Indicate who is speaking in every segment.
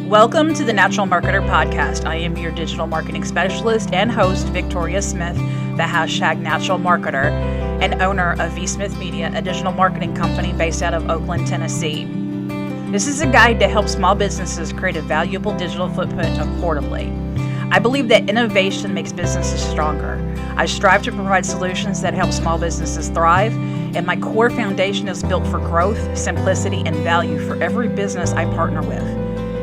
Speaker 1: Welcome to the Natural Marketer Podcast. I am your digital marketing specialist and host, Victoria Smith, the hashtag Natural Marketer, and owner of V Smith Media, a digital marketing company based out of Oakland, Tennessee. This is a guide to help small businesses create a valuable digital footprint affordably. I believe that innovation makes businesses stronger. I strive to provide solutions that help small businesses thrive, and my core foundation is built for growth, simplicity, and value for every business I partner with.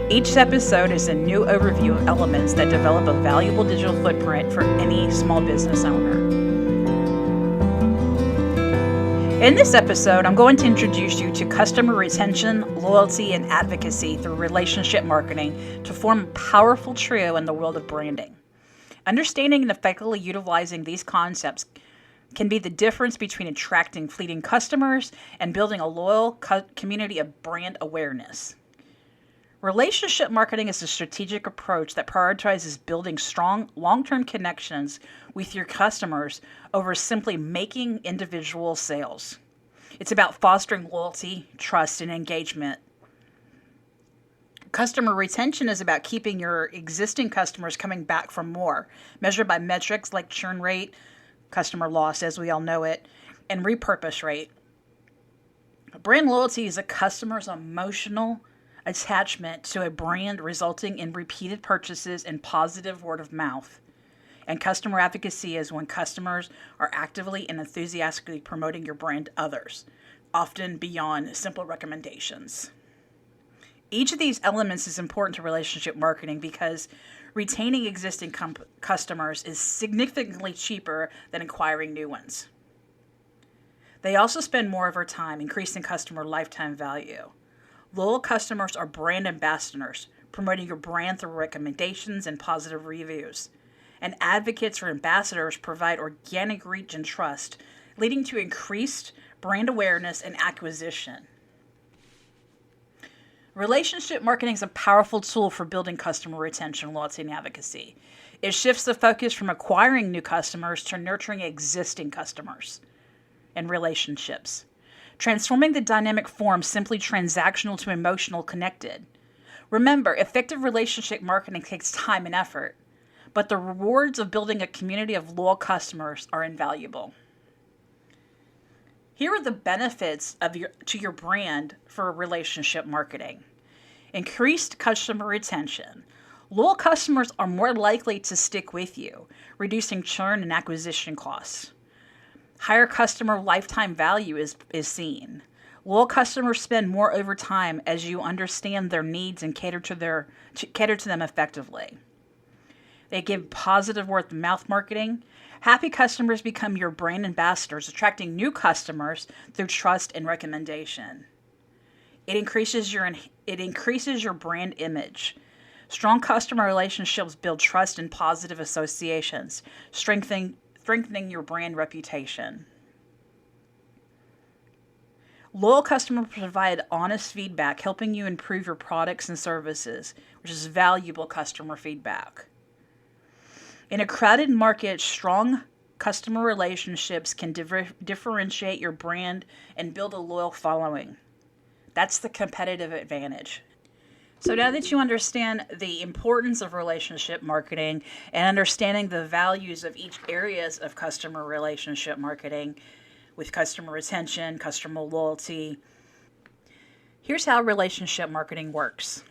Speaker 1: Each episode is a new overview of elements that develop a valuable digital footprint for any small business owner. In this episode, I'm going to introduce you to customer retention, loyalty, and advocacy through relationship marketing to form a powerful trio in the world of branding. Understanding and effectively utilizing these concepts can be the difference between attracting fleeting customers and building a loyal community of brand awareness. Relationship marketing is a strategic approach that prioritizes building strong, long-term connections with your customers over simply making individual sales. It's about fostering loyalty, trust, and engagement. Customer retention is about keeping your existing customers coming back for more, measured by metrics like churn rate, customer loss as we all know it, and repurpose rate. Brand loyalty is a customer's emotional attachment to a brand, resulting in repeated purchases and positive word of mouth. And customer advocacy is when customers are actively and enthusiastically promoting your brand to others, often beyond simple recommendations. Each of these elements is important to relationship marketing because retaining existing customers is significantly cheaper than acquiring new ones. They also spend more of our time increasing customer lifetime value. Loyal customers are brand ambassadors, promoting your brand through recommendations and positive reviews. And advocates or ambassadors provide organic reach and trust, leading to increased brand awareness and acquisition. Relationship marketing is a powerful tool for building customer retention, loyalty, and advocacy. It shifts the focus from acquiring new customers to nurturing existing customers and relationships, transforming the dynamic form simply transactional to emotional connected. Remember, effective relationship marketing takes time and effort, but the rewards of building a community of loyal customers are invaluable. Here are the benefits to your brand for relationship marketing. Increased customer retention. Loyal customers are more likely to stick with you, reducing churn and acquisition costs. Higher customer lifetime value is seen. Loyal customers spend more over time as you understand their needs and cater to them effectively. They give positive word of mouth marketing. Happy customers become your brand ambassadors, attracting new customers through trust and recommendation. It increases your brand image. Strong customer relationships build trust and positive associations, strengthening your brand reputation. Loyal customers provide honest feedback, helping you improve your products and services, which is valuable customer feedback. In a crowded market, strong customer relationships can differentiate your brand and build a loyal following. That's the competitive advantage. So now that you understand the importance of relationship marketing and understanding the values of each areas of customer relationship marketing with customer retention, customer loyalty, here's how relationship marketing works.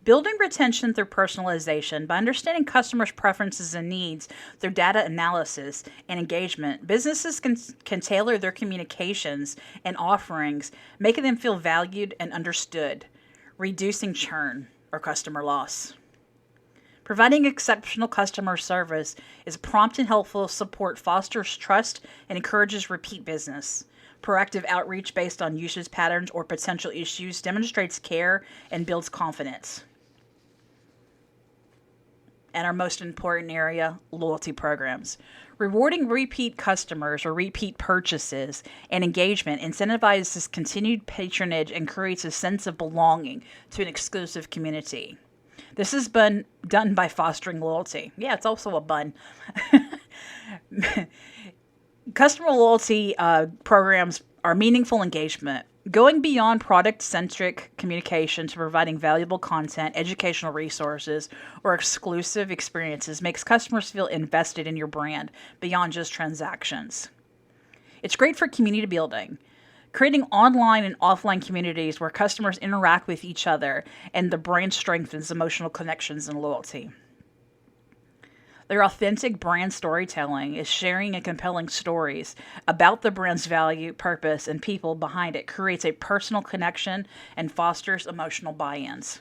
Speaker 1: Building retention through personalization. By understanding customers' preferences and needs through data analysis and engagement, businesses can tailor their communications and offerings, making them feel valued and understood, reducing churn or customer loss. Providing exceptional customer service is prompt and helpful support, fosters trust, and encourages repeat business. Proactive outreach based on usage patterns or potential issues demonstrates care and builds confidence. And our most important area, loyalty programs. Rewarding repeat customers or repeat purchases and engagement incentivizes continued patronage and creates a sense of belonging to an exclusive community. This has been done by fostering loyalty. Yeah, it's also a bun. Customer loyalty programs are meaningful engagement. Going beyond product-centric communication to providing valuable content, educational resources, or exclusive experiences makes customers feel invested in your brand beyond just transactions. It's great for community building, creating online and offline communities where customers interact with each other and the brand strengthens emotional connections and loyalty. Their authentic brand storytelling is sharing and compelling stories about the brand's value, purpose, and people behind it creates a personal connection and fosters emotional buy-ins.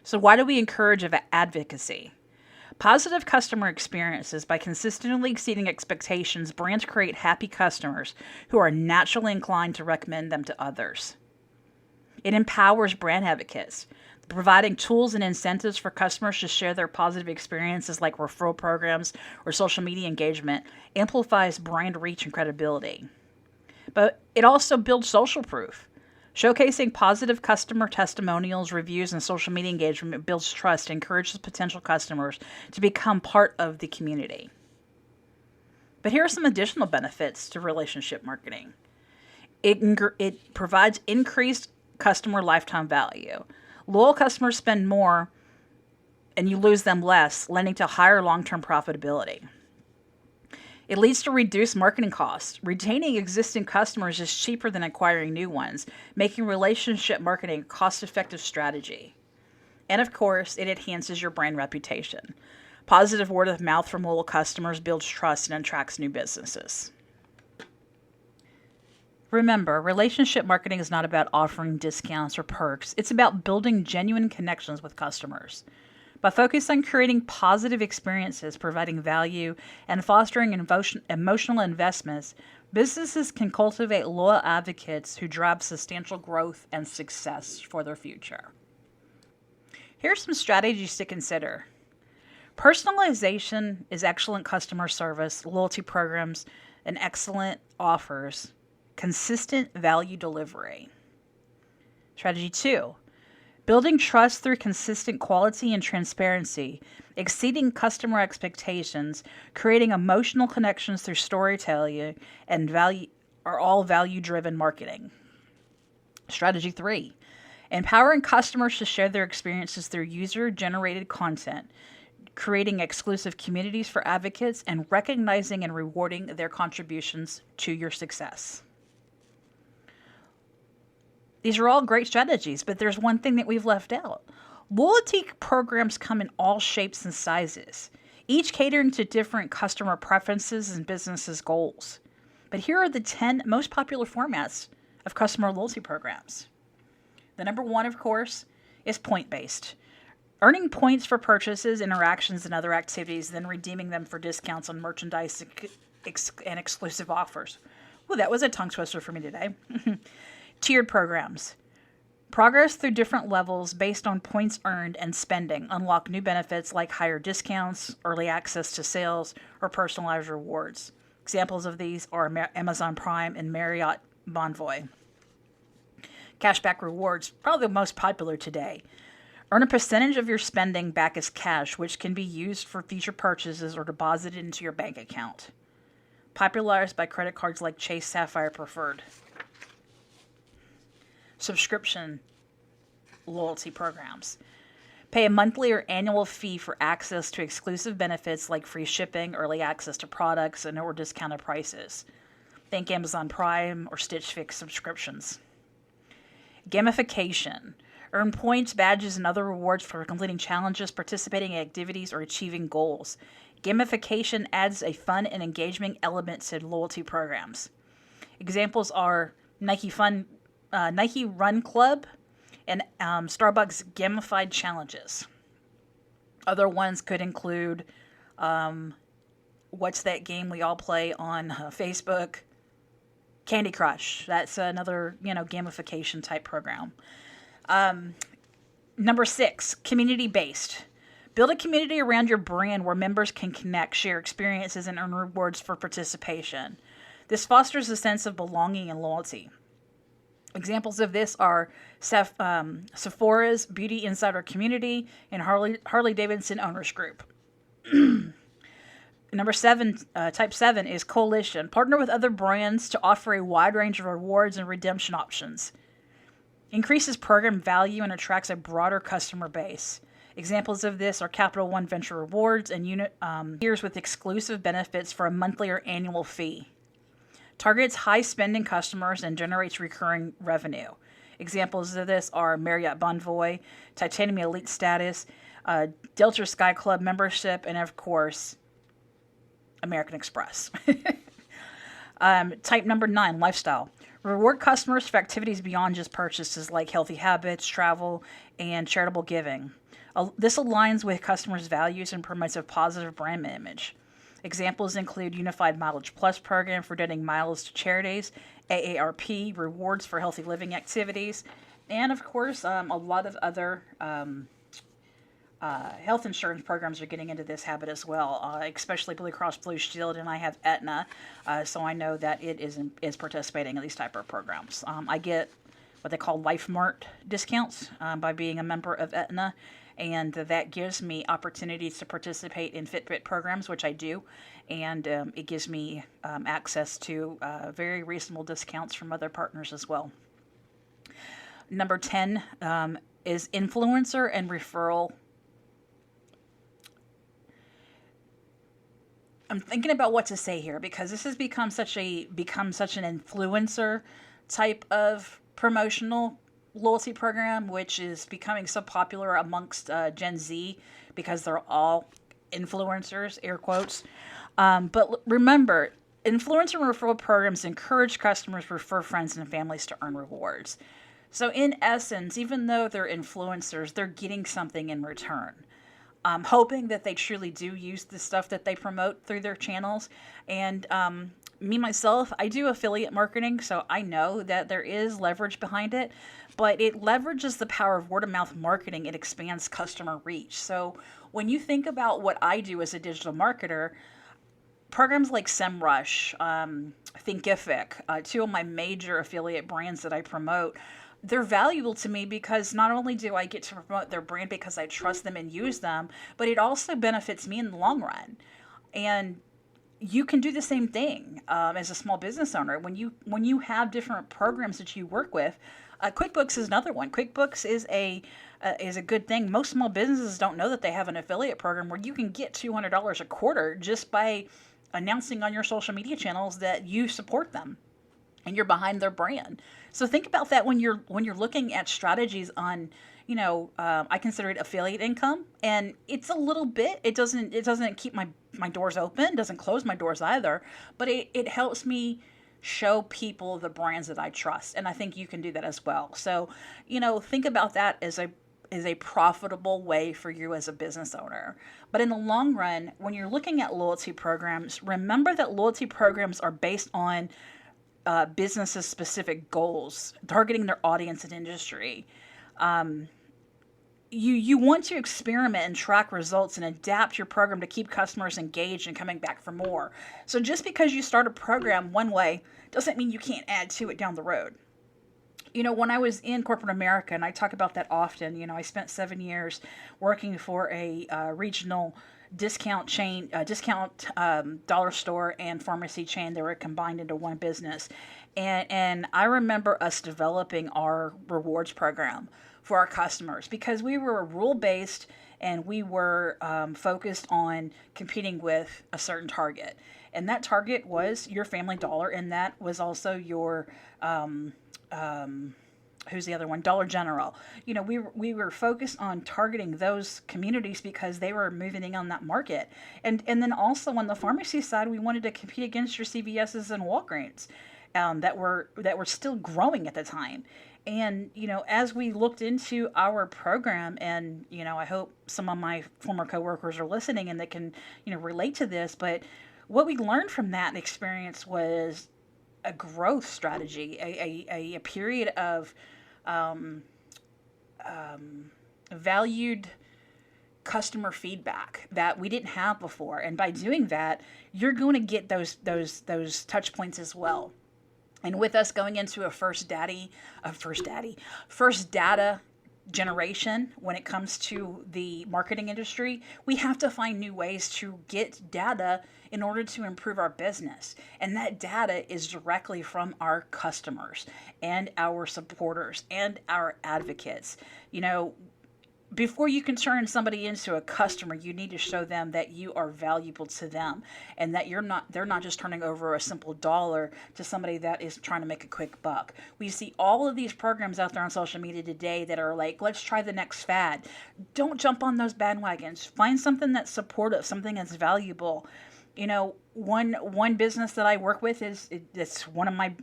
Speaker 1: So why do we encourage advocacy? Positive customer experiences. By consistently exceeding expectations, brands create happy customers who are naturally inclined to recommend them to others. It empowers brand advocates, providing tools and incentives for customers to share their positive experiences like referral programs or social media engagement amplifies brand reach and credibility. But it also builds social proof. Showcasing positive customer testimonials, reviews, and social media engagement builds trust and encourages potential customers to become part of the community. But here are some additional benefits to relationship marketing. It provides increased customer lifetime value. Loyal customers spend more and you lose them less, lending to higher long-term profitability. It leads to reduced marketing costs. Retaining existing customers is cheaper than acquiring new ones, making relationship marketing a cost-effective strategy. And of course, it enhances your brand reputation. Positive word of mouth from loyal customers builds trust and attracts new businesses. Remember, relationship marketing is not about offering discounts or perks. It's about building genuine connections with customers. By focusing on creating positive experiences, providing value, and fostering emotional investments, businesses can cultivate loyal advocates who drive substantial growth and success for their future. Here are some strategies to consider. Personalization is excellent customer service, loyalty programs, and excellent offers. Consistent value delivery. Strategy 2. Building trust through consistent quality and transparency, exceeding customer expectations, creating emotional connections through storytelling, and value are all value-driven marketing. Strategy 3. Empowering customers to share their experiences through user-generated content, creating exclusive communities for advocates, and recognizing and rewarding their contributions to your success. These are all great strategies, but there's one thing that we've left out. Loyalty programs come in all shapes and sizes, each catering to different customer preferences and businesses' goals. But here are the 10 most popular formats of customer loyalty programs. The number one, of course, is point-based. Earning points for purchases, interactions, and other activities, then redeeming them for discounts on merchandise and exclusive offers. Well, that was a tongue twister for me today. Tiered programs. Progress through different levels based on points earned and spending unlock new benefits like higher discounts, early access to sales, or personalized rewards. Examples of these are Amazon Prime and Marriott Bonvoy. Cashback rewards, probably the most popular today. Earn a percentage of your spending back as cash, which can be used for future purchases or deposited into your bank account. Popularized by credit cards like Chase Sapphire Preferred. Subscription loyalty programs. Pay a monthly or annual fee for access to exclusive benefits like free shipping, early access to products, and or discounted prices. Think Amazon Prime or Stitch Fix subscriptions. Gamification. Earn points, badges, and other rewards for completing challenges, participating in activities, or achieving goals. Gamification adds a fun and engaging element to loyalty programs. Examples are Nike Run Club and Starbucks gamified challenges. Other ones could include what's that game we all play on Facebook? Candy Crush. That's another gamification type program. Number 6, community-based. Build a community around your brand where members can connect, share experiences, and earn rewards for participation. This fosters a sense of belonging and loyalty. Examples of this are Sephora's Beauty Insider Community and Harley Davidson Owners Group. Number 7, type 7 is coalition. Partner with other brands to offer a wide range of rewards and redemption options. Increases program value and attracts a broader customer base. Examples of this are Capital One Venture Rewards and years with exclusive benefits for a monthly or annual fee. Targets high spending customers and generates recurring revenue. Examples of this are Marriott Bonvoy, Titanium Elite status, Delta Sky Club membership, and of course, American Express. Type number 9, lifestyle. Reward customers for activities beyond just purchases like healthy habits, travel, and charitable giving. This aligns with customers' values and promotes a positive brand image. Examples include Unified Mileage Plus program for donating miles to charities, AARP, rewards for healthy living activities, and of course, a lot of other health insurance programs are getting into this habit as well, especially Blue Cross Blue Shield, and I have Aetna, so I know that it is participating in these type of programs. I get what they call LifeMart discounts by being a member of Aetna, and that gives me opportunities to participate in Fitbit programs, which I do, and it gives me access to very reasonable discounts from other partners as well. Number 10 is influencer and referral. I'm thinking about what to say here because this has become such an influencer type of promotional loyalty program, which is becoming so popular amongst Gen Z because they're all influencers, air quotes. But remember, influencer and referral programs encourage customers to refer friends and families to earn rewards. So in essence, even though they're influencers, they're getting something in return. Hoping that they truly do use the stuff that they promote through their channels. And me, myself, I do affiliate marketing, so I know that there is leverage behind it, but it leverages the power of word-of-mouth marketing. It expands customer reach. So when you think about what I do as a digital marketer, programs like SEMrush, Thinkific, two of my major affiliate brands that I promote, they're valuable to me because not only do I get to promote their brand because I trust them and use them, but it also benefits me in the long run. And you can do the same thing as a small business owner. When you have different programs that you work with, QuickBooks is another one. QuickBooks is a good thing. Most small businesses don't know that they have an affiliate program where you can get $200 a quarter just by announcing on your social media channels that you support them and you're behind their brand. So think about that when you're looking at strategies on, I consider it affiliate income, and it's a little bit. It doesn't keep my doors open, doesn't close my doors either, but it helps me show people the brands that I trust, and I think you can do that as well. So, think about that as a profitable way for you as a business owner. But in the long run, when you're looking at loyalty programs, remember that loyalty programs are based on businesses' specific goals, targeting their audience and industry. You want to experiment and track results and adapt your program to keep customers engaged and coming back for more. So just because you start a program one way doesn't mean you can't add to it down the road. When I was in corporate America, and I talk about that often, I spent 7 years working for a regional discount chain, dollar store and pharmacy chain. They were combined into one business. And I remember us developing our rewards program for our customers because we were rule-based and we were focused on competing with a certain target. And that target was your Family Dollar, and that was also your who's the other one? Dollar General. We were focused on targeting those communities because they were moving in on that market. And then also on the pharmacy side, we wanted to compete against your CVS's and Walgreens that were still growing at the time. And, as we looked into our program, and, I hope some of my former coworkers are listening and they can, relate to this, but what we learned from that experience was a growth strategy, a period of valued customer feedback that we didn't have before. And by doing that, you're going to get those touch points as well. And with us going into a first data generation when it comes to the marketing industry. We have to find new ways to get data in order to improve our business. And that data is directly from our customers and our supporters and our advocates. You know, before you can turn somebody into a customer, you need to show them that you are valuable to them and that they're not just turning over a simple dollar to somebody that is trying to make a quick buck. We see all of these programs out there on social media today that are like, let's try the next fad. Don't jump on those bandwagons. Find something that's supportive, something that's valuable. You know, one business that I work with it's one of my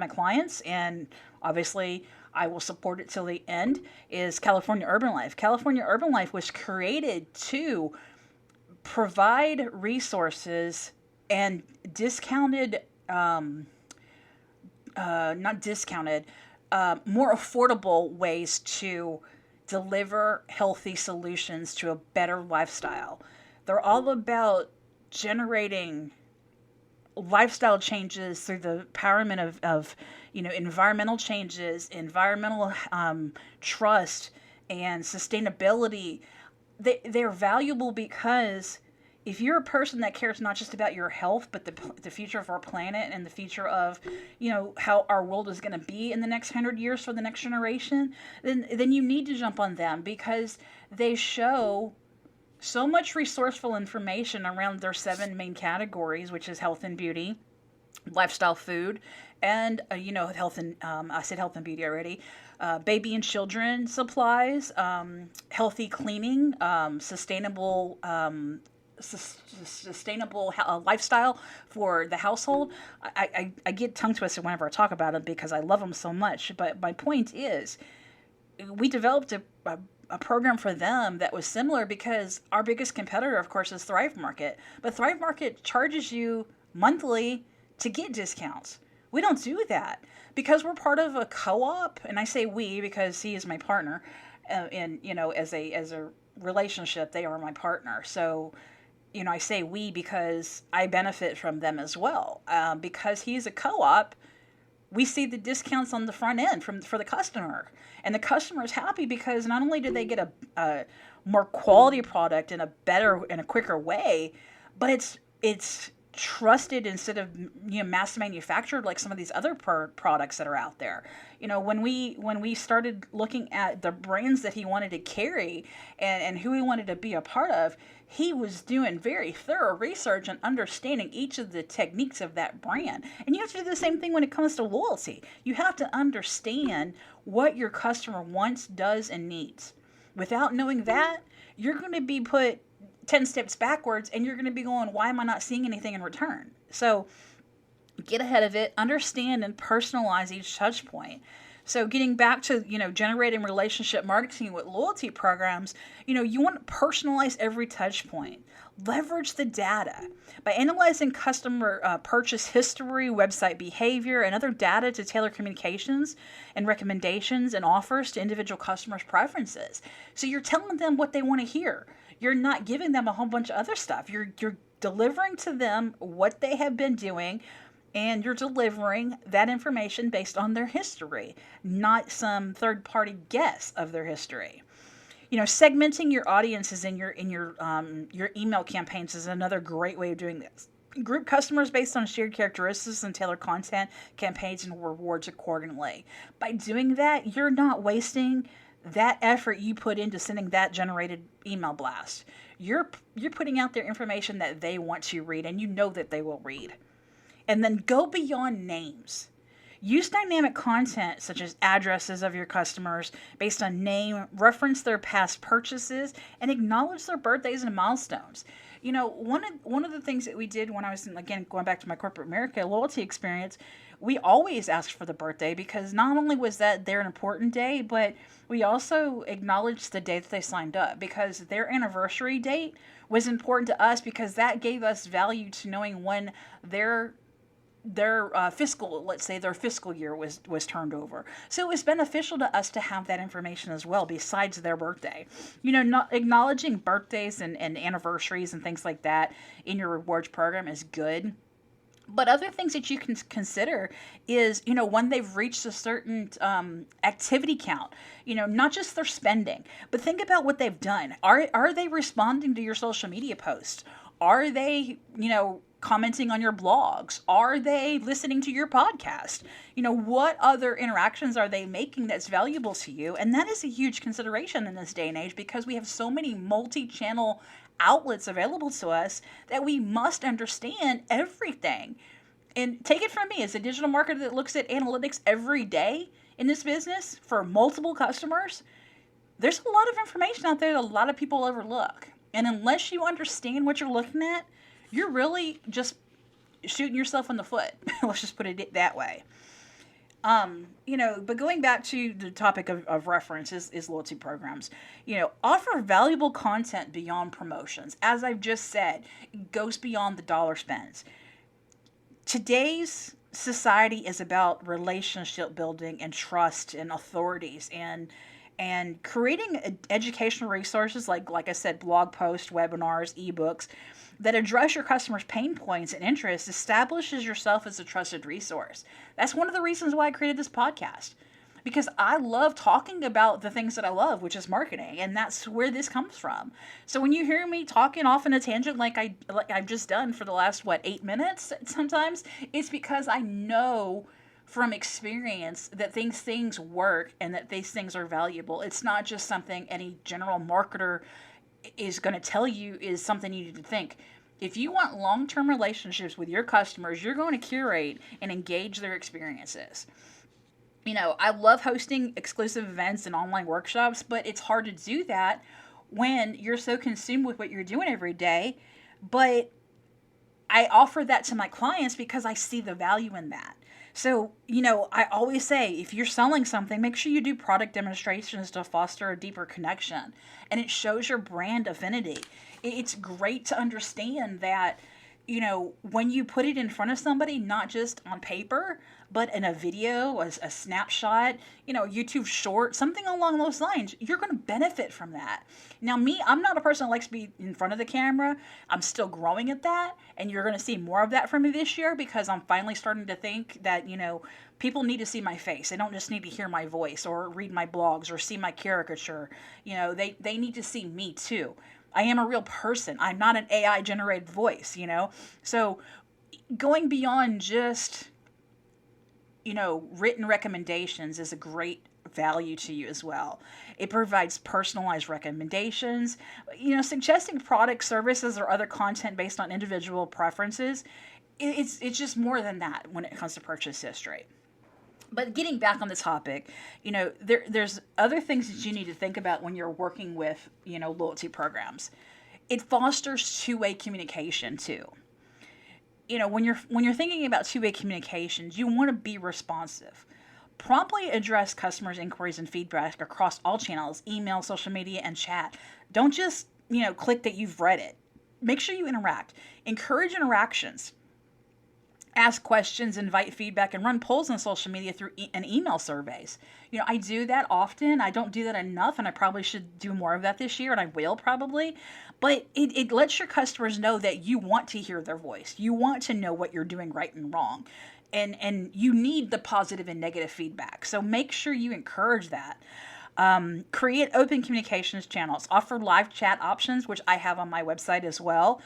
Speaker 1: clients, and obviously I will support it till the end, is California Urban Life. California Urban Life was created to provide resources and discounted, not discounted, more affordable ways to deliver healthy solutions to a better lifestyle. They're all about generating lifestyle changes through the empowerment of environmental changes, environmental trust, and sustainability. They're valuable because if you're a person that cares not just about your health, but the future of our planet and the future of, how our world is going to be in the next 100 years for the next generation, then you need to jump on them because they show so much resourceful information around their 7 main categories, which is health and beauty, lifestyle, food, and health and I said health and beauty already, baby and children supplies, healthy cleaning, sustainable lifestyle for the household. I get tongue twisted whenever I talk about them because I love them so much. But my point is, we developed a program for them that was similar because our biggest competitor, of course, is Thrive Market. But Thrive Market charges you monthly to get discounts. We don't do that because we're part of a co-op, and I say we because he is my partner, and as a relationship, they are my partner. So, I say we because I benefit from them as well. Because he's a co-op, we see the discounts on the front end for the customer. And the customer is happy because not only do they get a more quality product in a better and a quicker way, but it's trusted instead of mass manufactured like some of these other products that are out there. When we started looking at the brands that he wanted to carry and who he wanted to be a part of, he was doing very thorough research and understanding each of the techniques of that brand. And you have to do the same thing when it comes to loyalty. You have to understand what your customer wants, does, and needs. Without knowing that, you're going to be put 10 steps backwards and you're going to be going, why am I not seeing anything in return? So get ahead of it, understand and personalize each touch point. So getting back to, generating relationship marketing with loyalty programs, you want to personalize every touch point. Leverage the data. By analyzing customer purchase history, website behavior, and other data to tailor communications and recommendations and offers to individual customers' preferences. So you're telling them what they want to hear. You're not giving them a whole bunch of other stuff. You're delivering to them what they have been doing, and you're delivering that information based on their history, not some third-party guess of their history. Segmenting your audiences in your email campaigns is another great way of doing this. Group customers based on shared characteristics and tailor content, campaigns, and rewards accordingly. By doing that, you're not wasting that effort you put into sending that generated email blast. You're putting out their information that they want to read, and you know that they will read. And then go beyond names. Use dynamic content such as addresses of your customers based on name, reference their past purchases, and acknowledge their birthdays and milestones. One of the things that we did when I was, again, going back to my corporate America loyalty experience, we always asked for the birthday because not only was that their important day, but we also acknowledged the day that they signed up because their anniversary date was important to us because that gave us value to knowing when their fiscal year was turned over. So it was beneficial to us to have that information as well, besides their birthday. Not acknowledging birthdays and anniversaries and things like that in your rewards program is good. But other things that you can consider is, when they've reached a certain activity count, not just their spending, but think about what they've done. Are they responding to your social media posts? Are they, commenting on your blogs? Are they listening to your podcast? What other interactions are they making that's valuable to you? And that is a huge consideration in this day and age, because we have so many multi-channel outlets available to us that we must understand everything. And take it from me, as a digital marketer that looks at analytics every day in this business for multiple customers, there's a lot of information out there that a lot of people overlook. And unless you understand what you're looking at, you're really just shooting yourself in the foot. Let's just put it that way. But going back to the topic of reference is loyalty programs. Offer valuable content beyond promotions. As I've just said, it goes beyond the dollar spends. Today's society is about relationship building and trust and authorities, and creating educational resources like I said, blog posts, webinars, ebooks that address your customers' pain points and interests establishes yourself as a trusted resource. That's one of the reasons why I created this podcast, because I love talking about the things that I love, which is marketing, and that's where this comes from. So when you hear me talking off in a tangent like I've just done for the last 8 minutes, sometimes it's because I know from experience that these things work and that these things are valuable. It's not just something any general marketer is going to tell you is something you need to think. If you want long-term relationships with your customers, you're going to curate and engage their experiences. I love hosting exclusive events and online workshops, but it's hard to do that when you're so consumed with what you're doing every day. But I offer that to my clients because I see the value in that. So, I always say, if you're selling something, make sure you do product demonstrations to foster a deeper connection. And it shows your brand affinity. It's great to understand that, when you put it in front of somebody, not just on paper, but in a video, a snapshot, YouTube short, something along those lines, you're going to benefit from that. Now, me, I'm not a person that likes to be in front of the camera. I'm still growing at that, and you're going to see more of that from me this year, because I'm finally starting to think that, people need to see my face. They don't just need to hear my voice or read my blogs or see my caricature. They need to see me too. I am a real person. I'm not an AI generated voice, So going beyond just, written recommendations is a great value to you as well. It provides personalized recommendations, suggesting products, services, or other content based on individual preferences. It's just more than that when it comes to purchase history. But getting back on the topic, there's other things that you need to think about when you're working with, loyalty programs. It fosters two-way communication too. When you're thinking about two-way communications, you want to be responsive. Promptly address customers' inquiries and feedback across all channels, email, social media, and chat. Don't just, click that you've read it. Make sure you interact. Encourage interactions. Ask questions, invite feedback, and run polls on social media through and email surveys. I do that often. I don't do that enough, and I probably should do more of that this year, and I will probably. But it lets your customers know that you want to hear their voice. You want to know what you're doing right and wrong. And you need the positive and negative feedback. So make sure you encourage that. Create open communications channels. Offer live chat options, which I have on my website as well.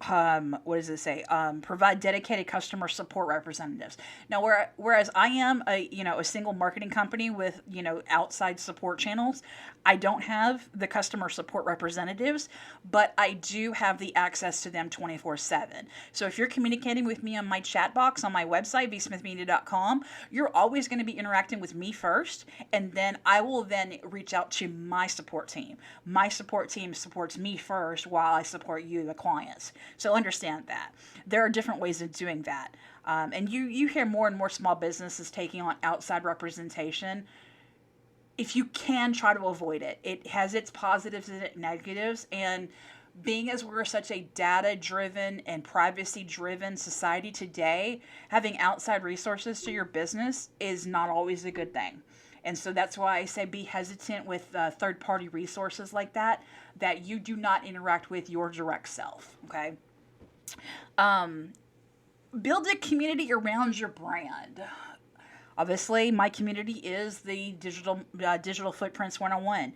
Speaker 1: What does it say? Provide dedicated customer support representatives. Now, whereas I am a single marketing company with, outside support channels, I don't have the customer support representatives, but I do have the access to them 24/7. So if you're communicating with me on my chat box on my website, vsmithmedia.com, you're always going to be interacting with me first, and then I will then reach out to my support team. My support team supports me first while I support you, the clients. So understand that. There are different ways of doing that. And you hear more and more small businesses taking on outside representation. If you can, try to avoid it. It has its positives and its negatives. And being as we're such a data-driven and privacy-driven society today, having outside resources to your business is not always a good thing. And so that's why I say be hesitant with third-party resources like that you do not interact with your direct self, okay? Build a community around your brand. Obviously, my community is the digital footprints 101.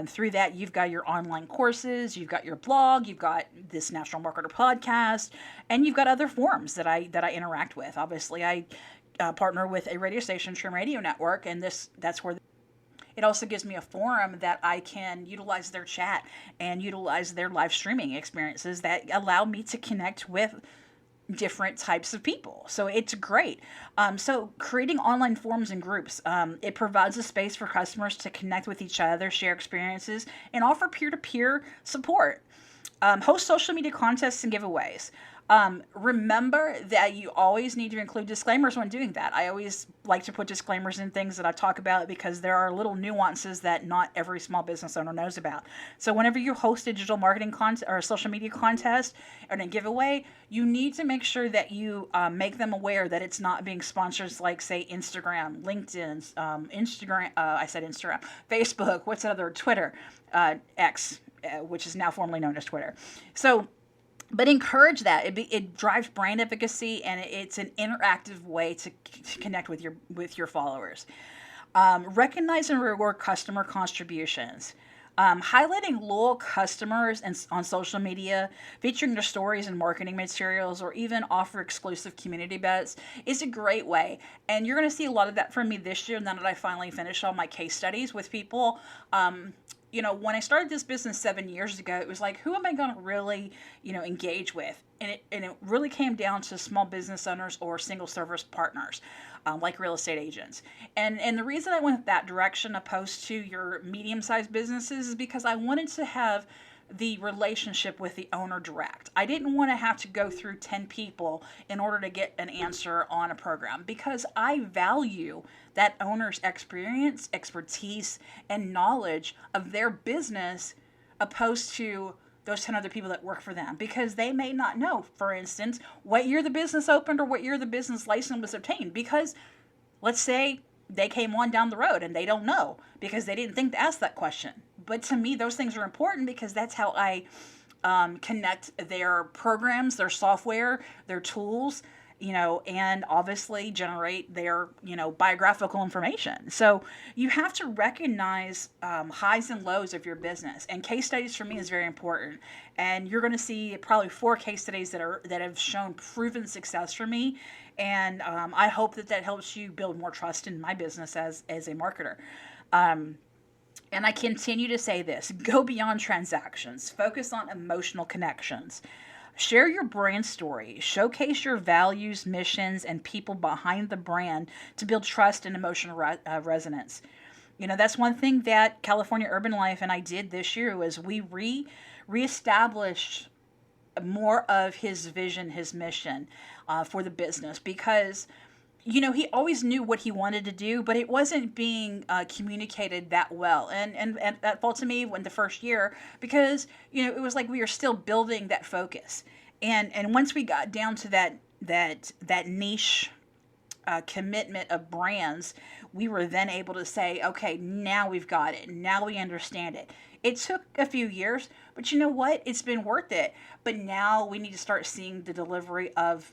Speaker 1: Through that, you've got your online courses, you've got your blog, you've got this National Marketer podcast, and you've got other forums that I interact with. Obviously, I partner with a radio station, Trim Radio Network, and that's where it also gives me a forum that I can utilize their chat and utilize their live streaming experiences that allow me to connect with different types of people. So it's great. So creating online forums and groups, it provides a space for customers to connect with each other, share experiences, and offer peer-to-peer support. Host social media contests and giveaways. Remember that you always need to include disclaimers when doing that. I always like to put disclaimers in things that I talk about because there are little nuances that not every small business owner knows about. So whenever you host a digital marketing contest or a social media contest or a giveaway, you need to make sure that you make them aware that it's not being sponsored, like say Instagram, LinkedIn, Facebook, what's another, Twitter, X, which is now formerly known as Twitter. So but encourage that. It drives brand efficacy, and it's an interactive way to connect with your followers. Recognize and reward customer contributions. Highlighting loyal customers and on social media, featuring their stories and marketing materials, or even offer exclusive community bets is a great way. And you're going to see a lot of that from me this year now that I finally finish all my case studies with people. When I started this business 7 years ago, it was like, who am I going to really, engage with? And it really came down to small business owners or single service partners, like real estate agents. And the reason I went that direction opposed to your medium-sized businesses is because I wanted to have the relationship with the owner direct. I didn't want to have to go through 10 people in order to get an answer on a program because I value that owner's experience, expertise, and knowledge of their business opposed to those 10 other people that work for them because they may not know, for instance, what year the business opened or what year the business license was obtained because let's say they came on down the road and they don't know because they didn't think to ask that question. But to me, those things are important because that's how I connect their programs, their software, their tools, and obviously generate their, biographical information. So you have to recognize highs and lows of your business. And case studies for me is very important. And you're going to see probably 4 case studies that have shown proven success for me. And I hope that helps you build more trust in my business as a marketer. And I continue to say this, go beyond transactions, focus on emotional connections. Share your brand story, showcase your values, missions, and people behind the brand to build trust and emotional resonance. That's one thing that California Urban Life and I did this year was we reestablished more of his vision, his mission for the business because he always knew what he wanted to do, but it wasn't being communicated that well. And that fell to me when the first year, because, it was like we were still building that focus. And once we got down to that niche commitment of brands, we were then able to say, okay, now we've got it. Now we understand it. It took a few years, but you know what? It's been worth it. But now we need to start seeing the delivery of,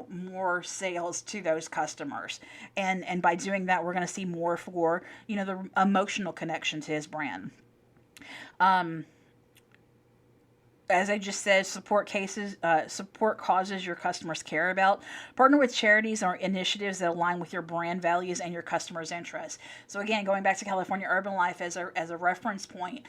Speaker 1: more sales to those customers. And by doing that, we're going to see more for, the emotional connection to his brand. As I just said, support causes your customers care about. Partner with charities or initiatives that align with your brand values and your customers' interests. So again, going back to California Urban Life as a reference point,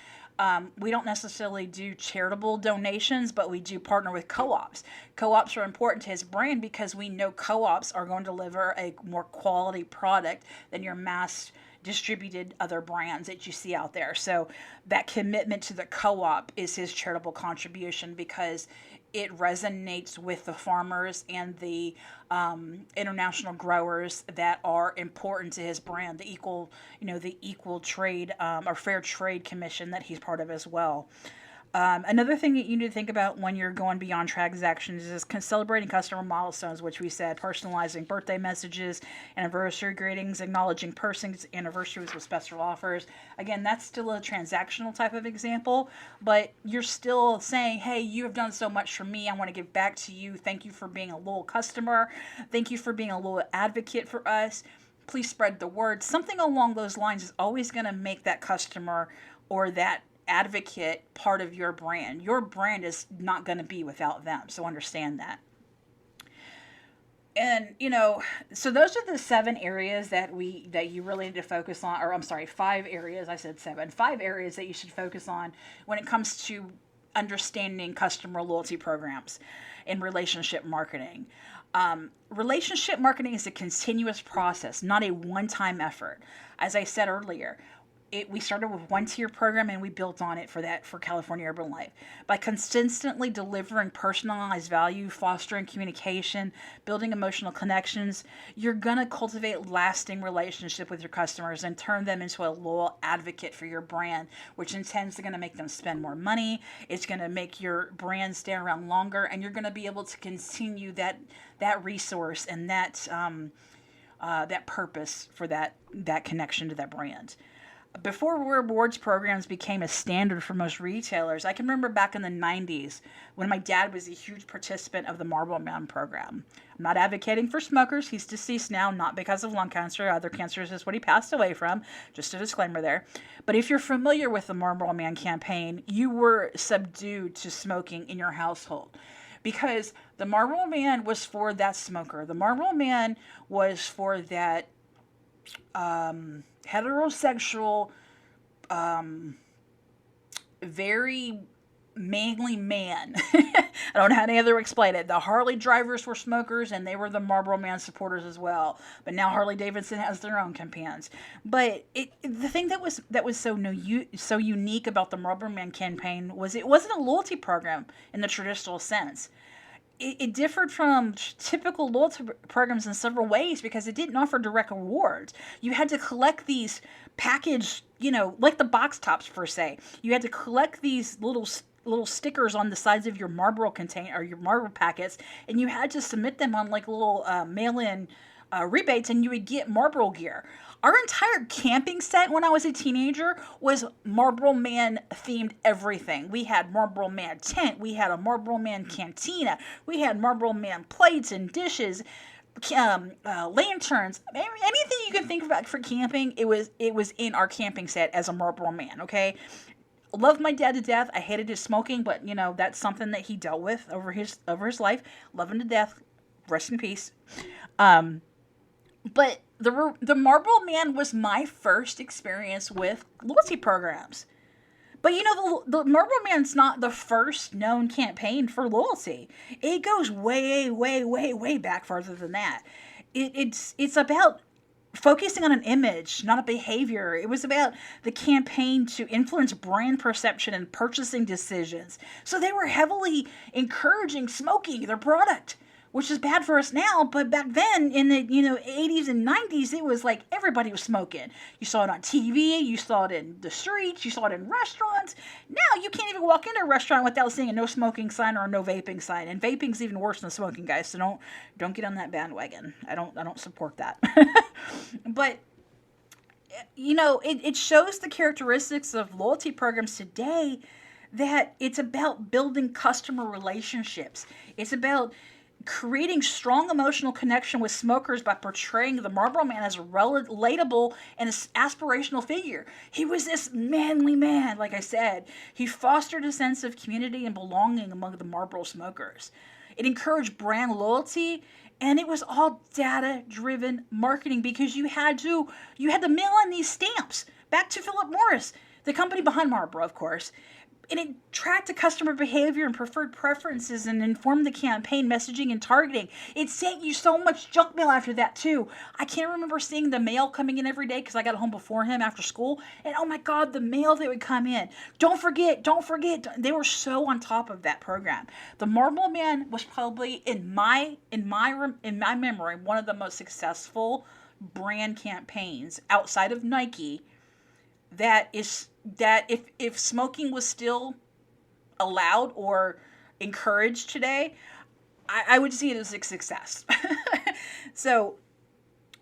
Speaker 1: we don't necessarily do charitable donations, but we do partner with co-ops. Co-ops are important to his brand because we know co-ops are going to deliver a more quality product than your mass distributed other brands that you see out there. So that commitment to the co-op is his charitable contribution because it resonates with the farmers and the international growers that are important to his brand, the equal trade or fair trade commission that he's part of as well. Another thing that you need to think about when you're going beyond transactions is celebrating customer milestones, which we said, personalizing birthday messages, anniversary greetings, acknowledging persons' anniversaries with special offers. Again, that's still a transactional type of example, but you're still saying, hey, you have done so much for me. I want to give back to you. Thank you for being a loyal customer. Thank you for being a loyal advocate for us. Please spread the word. Something along those lines is always going to make that customer or that advocate part of your brand. Your brand is not going to be without them. So understand that. And so those are the 7 areas that you really need to focus on, or I'm sorry, 5 areas. I said 7. 5 areas that you should focus on when it comes to understanding customer loyalty programs and relationship marketing. Relationship marketing is a continuous process, not a one-time effort. As I said earlier, we started with 1 tier program and we built on it for California Urban Life. By consistently delivering personalized value, fostering communication, building emotional connections, you're going to cultivate lasting relationship with your customers and turn them into a loyal advocate for your brand, which intends to going to make them spend more money. It's going to make your brand stay around longer, and you're going to be able to continue that resource and that purpose for that connection to that brand. Before rewards programs became a standard for most retailers, I can remember back in the 90s when my dad was a huge participant of the Marlboro Man program. I'm not advocating for smokers. He's deceased now, not because of lung cancer. Other cancers is what he passed away from. Just a disclaimer there. But if you're familiar with the Marlboro Man campaign, you were subdued to smoking in your household. Because the Marlboro Man was for that smoker. The Marlboro Man was for that heterosexual, very manly man. I don't know how to other explain it. The Harley drivers were smokers, and they were the Marlboro Man supporters as well. But now Harley Davidson has their own campaigns. But the thing that was so unique about the Marlboro Man campaign was it wasn't a loyalty program in the traditional sense. It differed from typical loyalty programs in several ways because it didn't offer direct rewards. You had to collect these packaged, like the box tops per se. You had to collect these little stickers on the sides of your Marlboro container or your Marlboro packets, and you had to submit them on like little mail-in rebates, and you would get Marlboro gear. Our entire camping set when I was a teenager was Marlboro Man themed everything. We had Marlboro Man tent. We had a Marlboro Man cantina. We had Marlboro Man plates and dishes, lanterns. Anything you can think about for camping, it was in our camping set as a Marlboro Man. Okay. Loved my dad to death. I hated his smoking, but that's something that he dealt with over his life. Love him to death. Rest in peace. But the Marlboro Man was my first experience with loyalty programs. But the Marlboro Man's not the first known campaign for loyalty. It goes way, way, way, way back farther than that. It's about focusing on an image, not a behavior. It was about the campaign to influence brand perception and purchasing decisions. So they were heavily encouraging smoking their product, which is bad for us now, but back then in the 80s and 90s, it was like everybody was smoking. You saw it on TV, you saw it in the streets, you saw it in restaurants. Now you can't even walk into a restaurant without seeing a no smoking sign or a no vaping sign. And vaping's even worse than smoking, guys. So don't get on that bandwagon. I don't support that. But it shows the characteristics of loyalty programs today, that it's about building customer relationships. It's about creating strong emotional connection with smokers by portraying the Marlboro Man as a relatable and aspirational figure. He was this manly man, like I said. He fostered a sense of community and belonging among the Marlboro smokers. It encouraged brand loyalty, and it was all data-driven marketing because you had to mail in these stamps back to Philip Morris, the company behind Marlboro, of course. And it tracked the customer behavior and preferred preferences and informed the campaign messaging and targeting. It sent you so much junk mail after that, too. I can't remember seeing the mail coming in every day because I got home before him after school. And oh my God, the mail that would come in. Don't forget. They were so on top of that program. The Marlboro Man was probably, in my memory, one of the most successful brand campaigns outside of Nike that if smoking was still allowed or encouraged today, I would see it as a success. So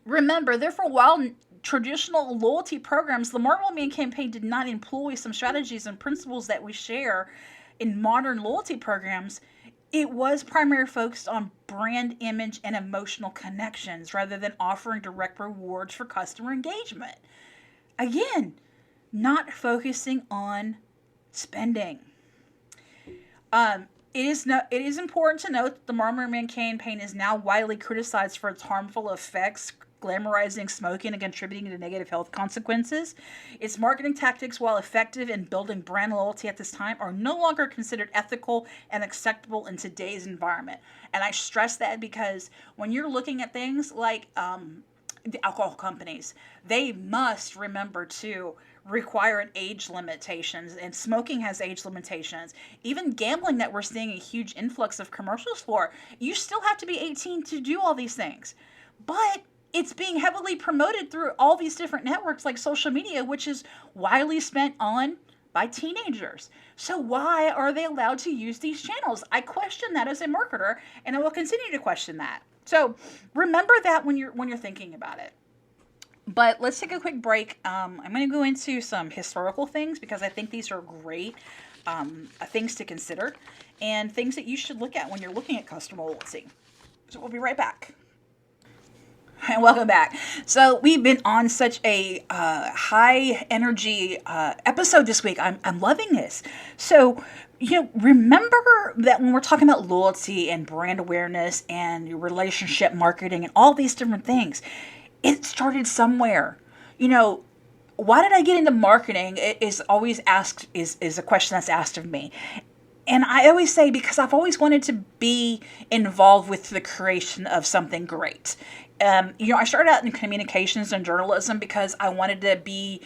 Speaker 1: remember, there for a while, traditional loyalty programs, the Marvel Man campaign did not employ some strategies and principles that we share in modern loyalty programs. It was primarily focused on brand image and emotional connections rather than offering direct rewards for customer engagement. Again, not focusing on spending. It is important to note that the Marlboro Man campaign is now widely criticized for its harmful effects, glamorizing smoking and contributing to negative health consequences. Its marketing tactics, while effective in building brand loyalty at this time, are no longer considered ethical and acceptable in today's environment. And I stress that because when you're looking at things like the alcohol companies, they must remember to require an age limitations, and smoking has age limitations. Even gambling, that we're seeing a huge influx of commercials for, you still have to be 18 to do all these things. But it's being heavily promoted through all these different networks like social media, which is widely spent on by teenagers. So why are they allowed to use these channels? I question that as a marketer, and I will continue to question that. So remember that when you're thinking about it. But let's take a quick break. I'm going to go into some historical things because I think these are great things to consider and things that you should look at when you're looking at customer loyalty. So we'll be right back. And welcome back. So we've been on such a high energy episode this week. I'm loving this. So, remember that when we're talking about loyalty and brand awareness and relationship marketing and all these different things, it started somewhere. Why did I get into marketing? It is always asked, is a question that's asked of me. And I always say, because I've always wanted to be involved with the creation of something great. I started out in communications and journalism because I wanted to be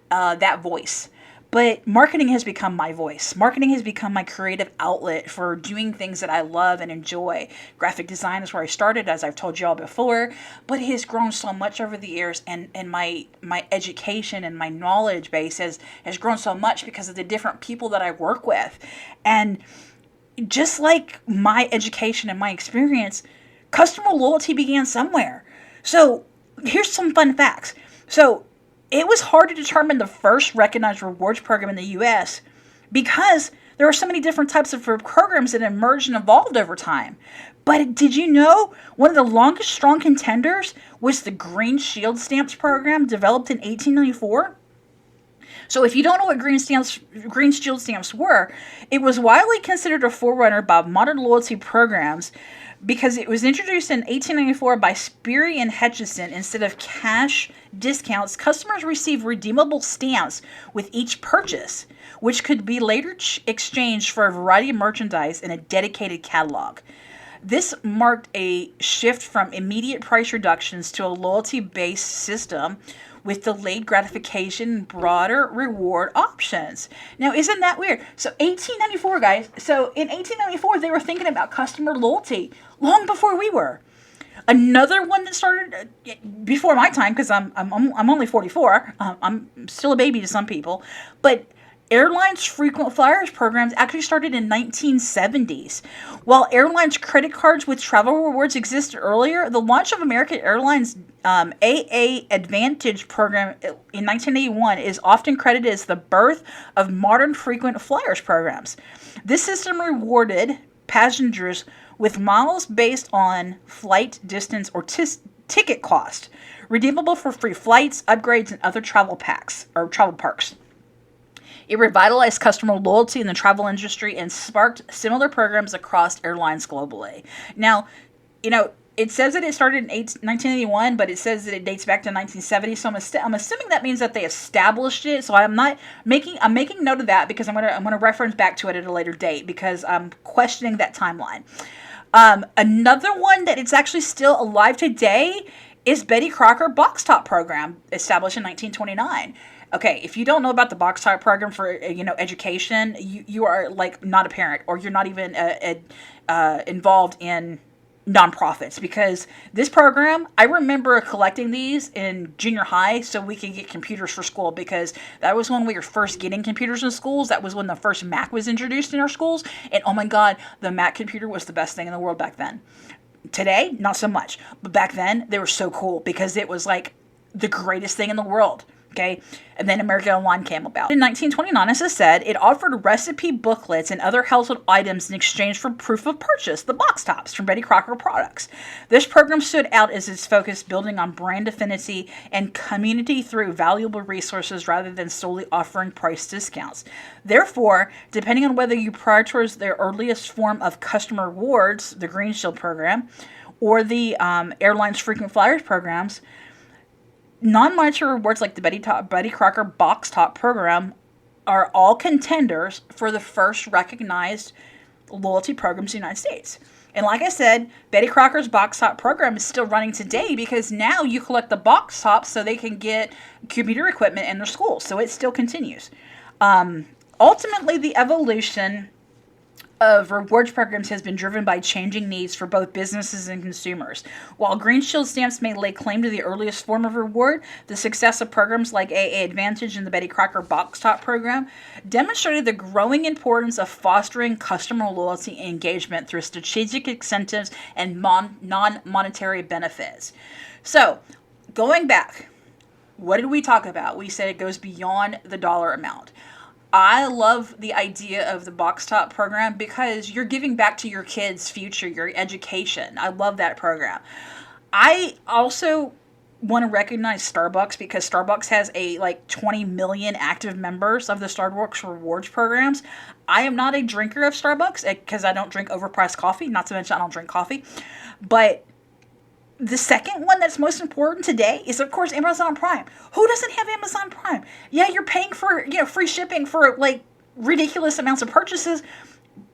Speaker 1: that voice. But marketing has become my voice. Marketing has become my creative outlet for doing things that I love and enjoy. Graphic design is where I started, as I've told you all before, but it has grown so much over the years, and my education and my knowledge base has grown so much because of the different people that I work with. And just like my education and my experience, customer loyalty began somewhere. So here's some fun facts. So it was hard to determine the first recognized rewards program in the U.S. because there are so many different types of programs that emerged and evolved over time. But did you know one of the longest strong contenders was the Green Shield Stamps program developed in 1894? So if you don't know what Green Shield Stamps were, it was widely considered a forerunner by modern loyalty programs because it was introduced in 1894 by Sperry and Hutchison. Instead of cash discounts, customers received redeemable stamps with each purchase, which could be later exchanged for a variety of merchandise in a dedicated catalog. This marked a shift from immediate price reductions to a loyalty-based system with delayed gratification and broader reward options. Now, isn't that weird? So 1894, guys. So in 1894, they were thinking about customer loyalty long before we were. Another one that started before my time, because I'm only 44. I'm still a baby to some people, but airlines' frequent flyers programs actually started in 1970s. While airlines' credit cards with travel rewards existed earlier, the launch of American Airlines' AA Advantage program in 1981 is often credited as the birth of modern frequent flyers programs. This system rewarded passengers with miles based on flight distance or ticket cost, redeemable for free flights, upgrades, and other travel packs or travel perks. It revitalized customer loyalty in the travel industry and sparked similar programs across airlines globally. Now, it says that it started in 1981, but it says that it dates back to 1970. So I'm assuming that means that they established it. So I'm making note of that because I'm gonna reference back to it at a later date because I'm questioning that timeline. Another one that it's actually still alive today is Betty Crocker Box Top program, established in 1929. Okay, if you don't know about the box type program for education, you are like not a parent, or you're not even involved in nonprofits, because this program, I remember collecting these in junior high so we could get computers for school, because that was when we were first getting computers in schools. That was when the first Mac was introduced in our schools. And oh my God, the Mac computer was the best thing in the world back then. Today, not so much. But back then, they were so cool because it was like the greatest thing in the world. Okay, and then American Online came about. In 1929, as I said, it offered recipe booklets and other household items in exchange for proof of purchase, the box tops from Betty Crocker products. This program stood out as its focus building on brand affinity and community through valuable resources rather than solely offering price discounts. Therefore, depending on whether you prioritize their earliest form of customer rewards, the Green Shield program, or the airline's frequent flyers programs, non-monetary rewards like the Betty Crocker Box Top program are all contenders for the first recognized loyalty programs in the United States. And like I said, Betty Crocker's Box Top program is still running today because now you collect the box tops so they can get computer equipment in their schools. So it still continues. Ultimately, the evolution of rewards programs has been driven by changing needs for both businesses and consumers. While Green Shield stamps may lay claim to the earliest form of reward, the success of programs like AA Advantage and the Betty Crocker Box Top program demonstrated the growing importance of fostering customer loyalty and engagement through strategic incentives and non-monetary benefits. So, going back, what did we talk about? We said it goes beyond the dollar amount. I love the idea of the box top program because you're giving back to your kids' future, your education. I love that program. I also want to recognize Starbucks because Starbucks has like 20 million active members of the Starbucks rewards programs. I am not a drinker of Starbucks because I don't drink overpriced coffee. Not to mention I don't drink coffee. But the second one that's most important today is, of course, Amazon Prime. Who doesn't have Amazon Prime? Yeah, you're paying for, free shipping for like ridiculous amounts of purchases,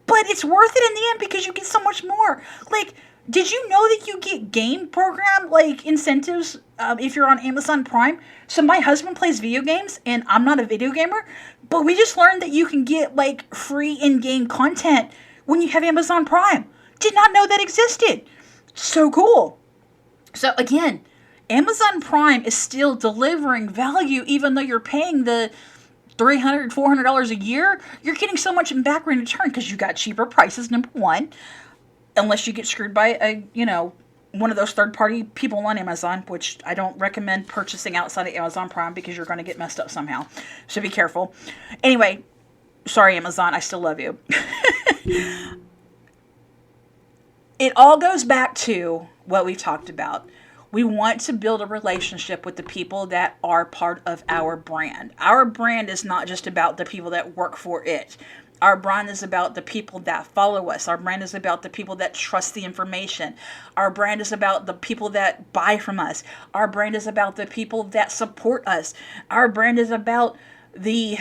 Speaker 1: but it's worth it in the end because you get so much more. Like, did you know that you get game program like incentives if you're on Amazon Prime? So my husband plays video games and I'm not a video gamer, but we just learned that you can get like free in-game content when you have Amazon Prime. Did not know that existed. So cool. So again, Amazon Prime is still delivering value even though you're paying the $300, $400 a year. You're getting so much in back in return because you got cheaper prices, number one. Unless you get screwed by one of those third-party people on Amazon, which I don't recommend purchasing outside of Amazon Prime because you're going to get messed up somehow. So be careful. Anyway, sorry Amazon, I still love you. It all goes back to what we've talked about. We want to build a relationship with the people that are part of our brand. Our brand is not just about the people that work for it. Our brand is about the people that follow us. Our brand is about the people that trust the information. Our brand is about the people that buy from us. Our brand is about the people that support us. Our brand is about the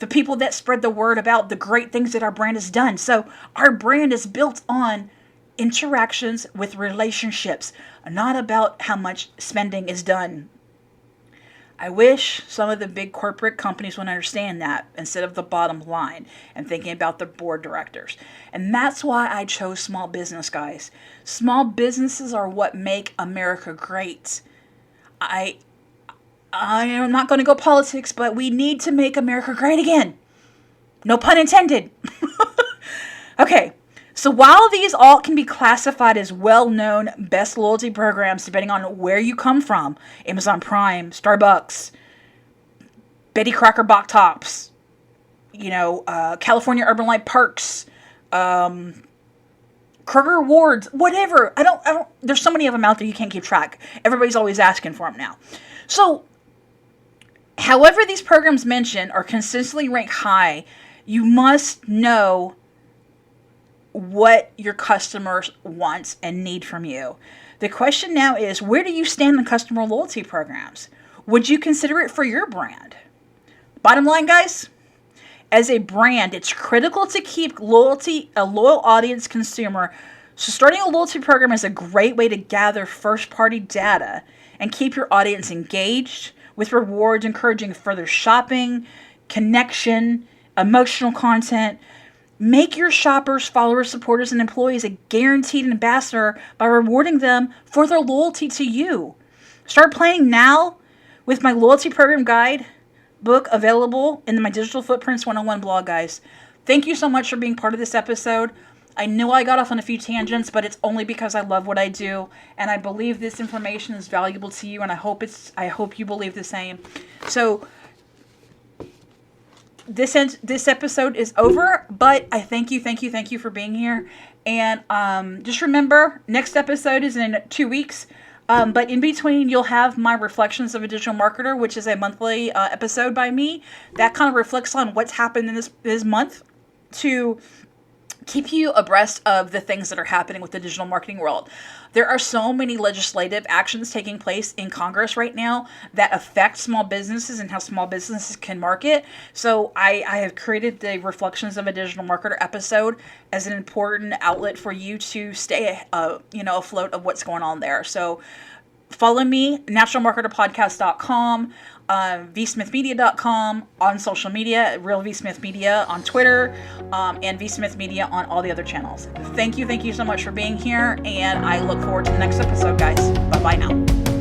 Speaker 1: people that spread the word about the great things that our brand has done. So our brand is built on interactions with relationships, not about how much spending is done. I wish some of the big corporate companies would understand that instead of the bottom line and thinking about the board directors. And that's why I chose small business, guys. Small businesses are what make America great. I am not going to go politics, but we need to make America great again. No pun intended. Okay. So while these all can be classified as well-known best loyalty programs depending on where you come from, Amazon Prime, Starbucks, Betty Crocker Box Tops, California Urban Light Perks, Kroger Rewards, whatever. I don't, there's so many of them out there you can't keep track. Everybody's always asking for them now. So, however these programs mentioned are consistently ranked high, you must know what your customers want and need from you. The question now is, where do you stand in customer loyalty programs? Would you consider it for your brand? Bottom line, guys, as a brand, it's critical to keep a loyal audience consumer. So starting a loyalty program is a great way to gather first-party data and keep your audience engaged with rewards, encouraging further shopping, connection, emotional content. Make your shoppers, followers, supporters, and employees a guaranteed ambassador by rewarding them for their loyalty to you. Start planning now with my loyalty program guide book available in my Digital Footprints 101 blog, guys. Thank you so much for being part of this episode. I know I got off on a few tangents, but it's only because I love what I do, and I believe this information is valuable to you, and I hope you believe the same. So this episode is over, but I thank you for being here. And just remember, next episode is in 2 weeks. But in between, you'll have my Reflections of a Digital Marketer, which is a monthly episode by me that kind of reflects on what's happened in this month to keep you abreast of the things that are happening with the digital marketing world. There are so many legislative actions taking place in Congress right now that affect small businesses and how small businesses can market. So I have created the Reflections of a Digital Marketer episode as an important outlet for you to stay afloat of what's going on there. So follow me, naturalmarketerpodcast.com, vsmithmedia.com, on social media, Real vsmith Media on Twitter, and vsmith Media on all the other channels. Thank you so much for being here, and I look forward to the next episode, guys. Bye-bye now.